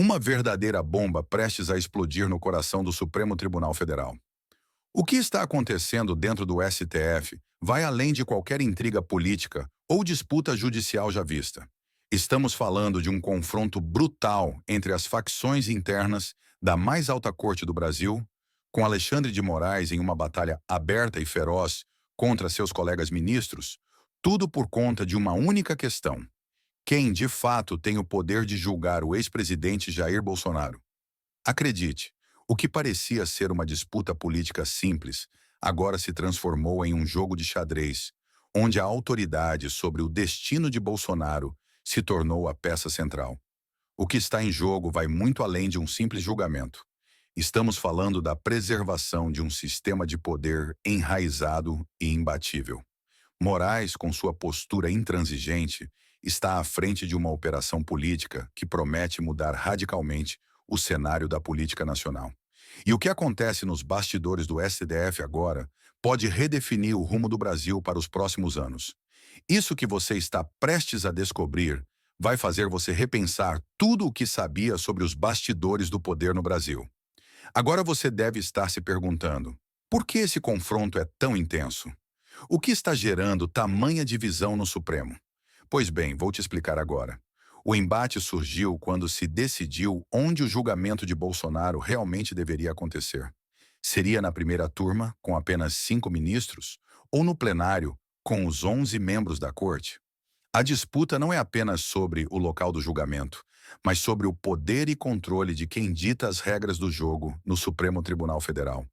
Uma verdadeira bomba prestes a explodir no coração do Supremo Tribunal Federal. O que está acontecendo dentro do STF vai além de qualquer intriga política ou disputa judicial já vista. Estamos falando de um confronto brutal entre as facções internas da mais alta corte do Brasil, com Alexandre de Moraes em uma batalha aberta e feroz contra seus colegas ministros, tudo por conta de uma única questão: quem, de fato, tem o poder de julgar o ex-presidente Jair Bolsonaro? Acredite, o que parecia ser uma disputa política simples, agora se transformou em um jogo de xadrez, onde a autoridade sobre o destino de Bolsonaro se tornou a peça central. O que está em jogo vai muito além de um simples julgamento. Estamos falando da preservação de um sistema de poder enraizado e imbatível. Moraes, com sua postura intransigente, está à frente de uma operação política que promete mudar radicalmente o cenário da política nacional. E o que acontece nos bastidores do STF agora pode redefinir o rumo do Brasil para os próximos anos. Isso que você está prestes a descobrir vai fazer você repensar tudo o que sabia sobre os bastidores do poder no Brasil. Agora você deve estar se perguntando: por que esse confronto é tão intenso? O que está gerando tamanha divisão no Supremo? Pois bem, vou te explicar agora. O embate surgiu quando se decidiu onde o julgamento de Bolsonaro realmente deveria acontecer. Seria na primeira turma, com apenas 5 ministros, ou no plenário, com os 11 membros da corte? A disputa não é apenas sobre o local do julgamento, mas sobre o poder e controle de quem dita as regras do jogo no Supremo Tribunal Federal.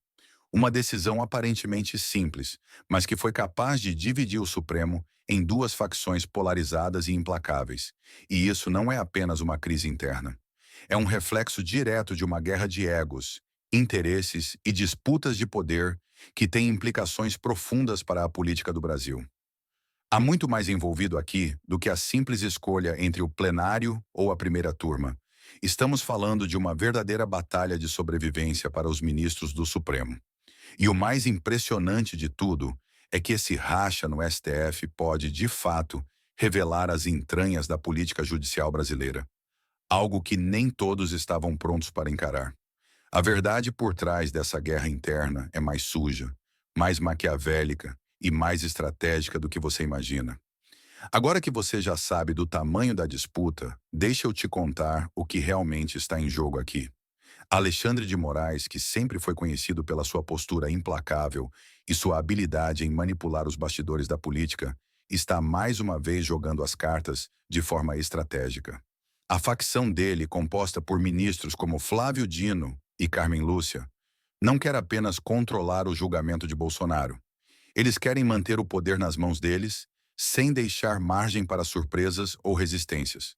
Uma decisão aparentemente simples, mas que foi capaz de dividir o Supremo em duas facções polarizadas e implacáveis. E isso não é apenas uma crise interna. É um reflexo direto de uma guerra de egos, interesses e disputas de poder que tem implicações profundas para a política do Brasil. Há muito mais envolvido aqui do que a simples escolha entre o plenário ou a primeira turma. Estamos falando de uma verdadeira batalha de sobrevivência para os ministros do Supremo. E o mais impressionante de tudo é que esse racha no STF pode, de fato, revelar as entranhas da política judicial brasileira, algo que nem todos estavam prontos para encarar. A verdade por trás dessa guerra interna é mais suja, mais maquiavélica e mais estratégica do que você imagina. Agora que você já sabe do tamanho da disputa, deixa eu te contar o que realmente está em jogo aqui. Alexandre de Moraes, que sempre foi conhecido pela sua postura implacável e sua habilidade em manipular os bastidores da política, está mais uma vez jogando as cartas de forma estratégica. A facção dele, composta por ministros como Flávio Dino e Carmen Lúcia, não quer apenas controlar o julgamento de Bolsonaro. Eles querem manter o poder nas mãos deles, sem deixar margem para surpresas ou resistências.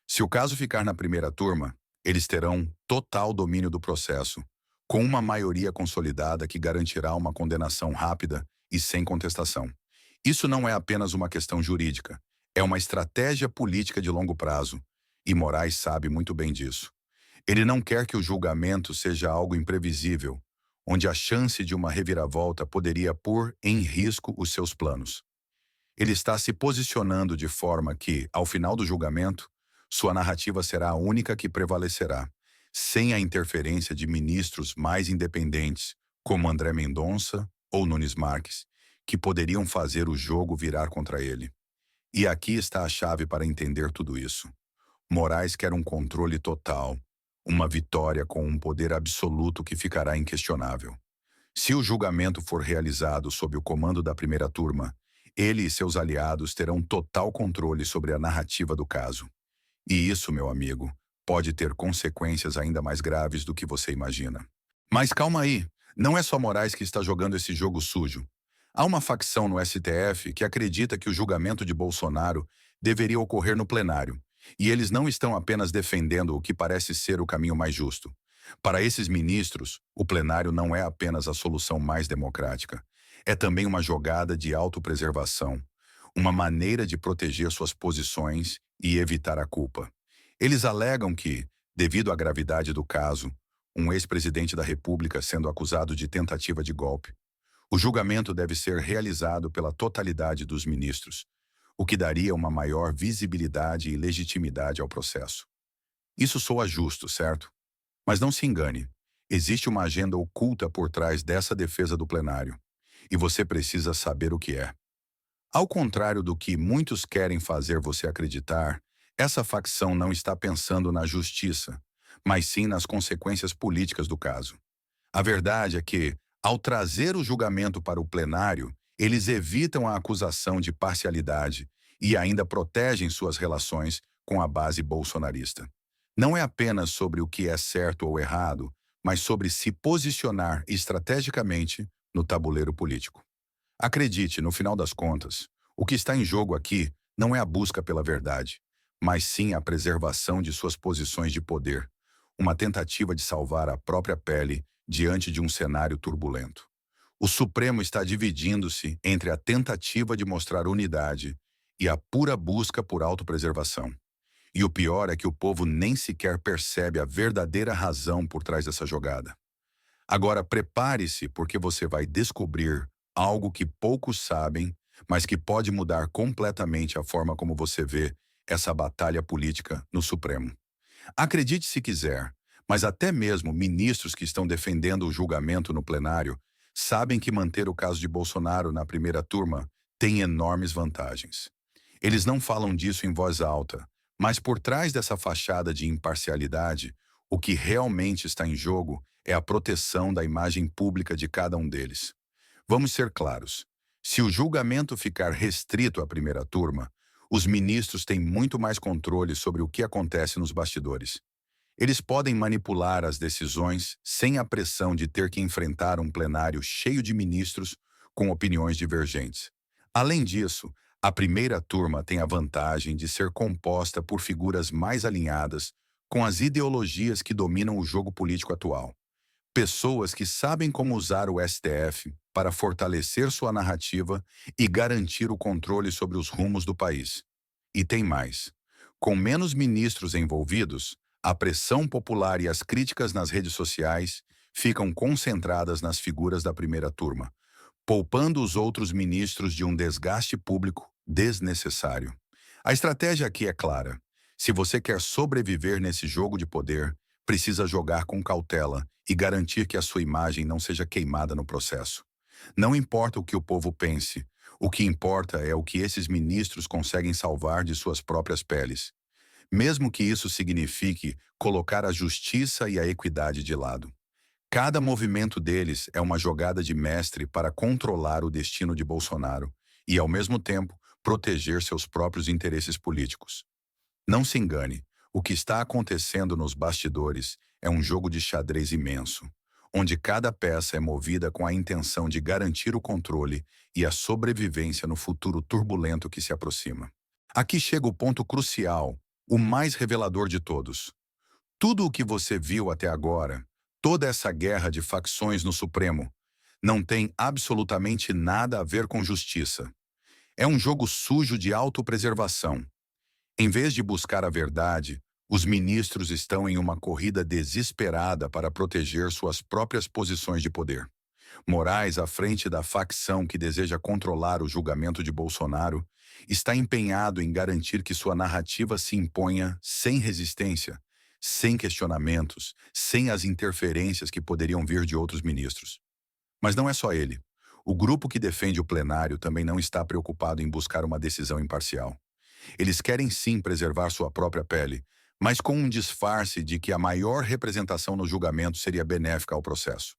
Se o caso ficar na primeira turma, eles terão total domínio do processo, com uma maioria consolidada que garantirá uma condenação rápida e sem contestação. Isso não é apenas uma questão jurídica, é uma estratégia política de longo prazo, e Moraes sabe muito bem disso. Ele não quer que o julgamento seja algo imprevisível, onde a chance de uma reviravolta poderia pôr em risco os seus planos. Ele está se posicionando de forma que, ao final do julgamento, sua narrativa será a única que prevalecerá, sem a interferência de ministros mais independentes, como André Mendonça ou Nunes Marques, que poderiam fazer o jogo virar contra ele. E aqui está a chave para entender tudo isso. Moraes quer um controle total, uma vitória com um poder absoluto que ficará inquestionável. Se o julgamento for realizado sob o comando da primeira turma, ele e seus aliados terão total controle sobre a narrativa do caso. E isso, meu amigo, pode ter consequências ainda mais graves do que você imagina. Mas calma aí, não é só Moraes que está jogando esse jogo sujo. Há uma facção no STF que acredita que o julgamento de Bolsonaro deveria ocorrer no plenário, e eles não estão apenas defendendo o que parece ser o caminho mais justo. Para esses ministros, o plenário não é apenas a solução mais democrática. É também uma jogada de autopreservação, uma maneira de proteger suas posições e evitar a culpa. Eles alegam que, devido à gravidade do caso, um ex-presidente da República sendo acusado de tentativa de golpe, o julgamento deve ser realizado pela totalidade dos ministros, o que daria uma maior visibilidade e legitimidade ao processo. Isso soa justo, certo? Mas não se engane. Existe uma agenda oculta por trás dessa defesa do plenário. E você precisa saber o que é. Ao contrário do que muitos querem fazer você acreditar, essa facção não está pensando na justiça, mas sim nas consequências políticas do caso. A verdade é que, ao trazer o julgamento para o plenário, eles evitam a acusação de parcialidade e ainda protegem suas relações com a base bolsonarista. Não é apenas sobre o que é certo ou errado, mas sobre se posicionar estrategicamente no tabuleiro político. Acredite, no final das contas, o que está em jogo aqui não é a busca pela verdade, mas sim a preservação de suas posições de poder, uma tentativa de salvar a própria pele diante de um cenário turbulento. O Supremo está dividindo-se entre a tentativa de mostrar unidade e a pura busca por autopreservação. E o pior é que o povo nem sequer percebe a verdadeira razão por trás dessa jogada. Agora prepare-se porque você vai descobrir algo que poucos sabem, mas que pode mudar completamente a forma como você vê essa batalha política no Supremo. Acredite se quiser, mas até mesmo ministros que estão defendendo o julgamento no plenário sabem que manter o caso de Bolsonaro na primeira turma tem enormes vantagens. Eles não falam disso em voz alta, mas por trás dessa fachada de imparcialidade, o que realmente está em jogo é a proteção da imagem pública de cada um deles. Vamos ser claros. Se o julgamento ficar restrito à primeira turma, os ministros têm muito mais controle sobre o que acontece nos bastidores. Eles podem manipular as decisões sem a pressão de ter que enfrentar um plenário cheio de ministros com opiniões divergentes. Além disso, a primeira turma tem a vantagem de ser composta por figuras mais alinhadas com as ideologias que dominam o jogo político atual. Pessoas que sabem como usar o STF para fortalecer sua narrativa e garantir o controle sobre os rumos do país. E tem mais. Com menos ministros envolvidos, a pressão popular e as críticas nas redes sociais ficam concentradas nas figuras da primeira turma, poupando os outros ministros de um desgaste público desnecessário. A estratégia aqui é clara. Se você quer sobreviver nesse jogo de poder, precisa jogar com cautela e garantir que a sua imagem não seja queimada no processo. Não importa o que o povo pense, o que importa é o que esses ministros conseguem salvar de suas próprias peles, mesmo que isso signifique colocar a justiça e a equidade de lado. Cada movimento deles é uma jogada de mestre para controlar o destino de Bolsonaro e, ao mesmo tempo, proteger seus próprios interesses políticos. Não se engane, o que está acontecendo nos bastidores é um jogo de xadrez imenso, onde cada peça é movida com a intenção de garantir o controle e a sobrevivência no futuro turbulento que se aproxima. Aqui chega o ponto crucial, o mais revelador de todos. Tudo o que você viu até agora, toda essa guerra de facções no Supremo, não tem absolutamente nada a ver com justiça. É um jogo sujo de autopreservação. Em vez de buscar a verdade, os ministros estão em uma corrida desesperada para proteger suas próprias posições de poder. Moraes, à frente da facção que deseja controlar o julgamento de Bolsonaro, está empenhado em garantir que sua narrativa se imponha sem resistência, sem questionamentos, sem as interferências que poderiam vir de outros ministros. Mas não é só ele. O grupo que defende o plenário também não está preocupado em buscar uma decisão imparcial. Eles querem sim preservar sua própria pele, mas com um disfarce de que a maior representação no julgamento seria benéfica ao processo.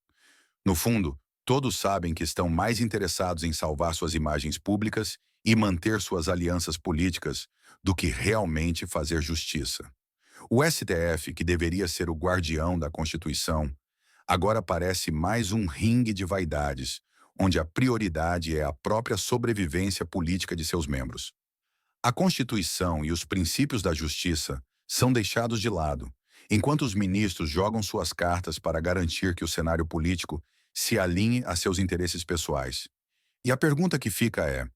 No fundo, todos sabem que estão mais interessados em salvar suas imagens públicas e manter suas alianças políticas do que realmente fazer justiça. O STF, que deveria ser o guardião da Constituição, agora parece mais um ringue de vaidades, onde a prioridade é a própria sobrevivência política de seus membros. A Constituição e os princípios da justiça são deixados de lado, enquanto os ministros jogam suas cartas para garantir que o cenário político se alinhe a seus interesses pessoais. E a pergunta que fica é: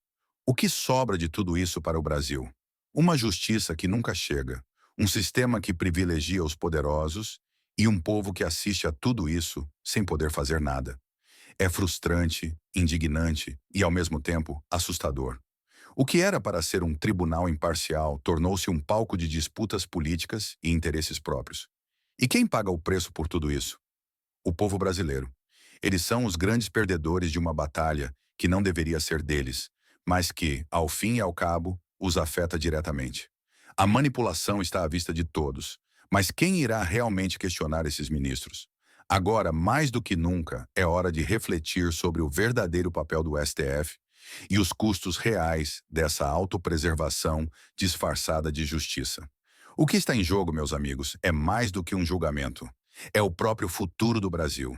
o que sobra de tudo isso para o Brasil? Uma justiça que nunca chega, um sistema que privilegia os poderosos e um povo que assiste a tudo isso sem poder fazer nada. É frustrante, indignante e, ao mesmo tempo, assustador. O que era para ser um tribunal imparcial tornou-se um palco de disputas políticas e interesses próprios. E quem paga o preço por tudo isso? O povo brasileiro. Eles são os grandes perdedores de uma batalha que não deveria ser deles, mas que, ao fim e ao cabo, os afeta diretamente. A manipulação está à vista de todos, mas quem irá realmente questionar esses ministros? Agora, mais do que nunca, é hora de refletir sobre o verdadeiro papel do STF e os custos reais dessa autopreservação disfarçada de justiça. O que está em jogo, meus amigos, é mais do que um julgamento. É o próprio futuro do Brasil.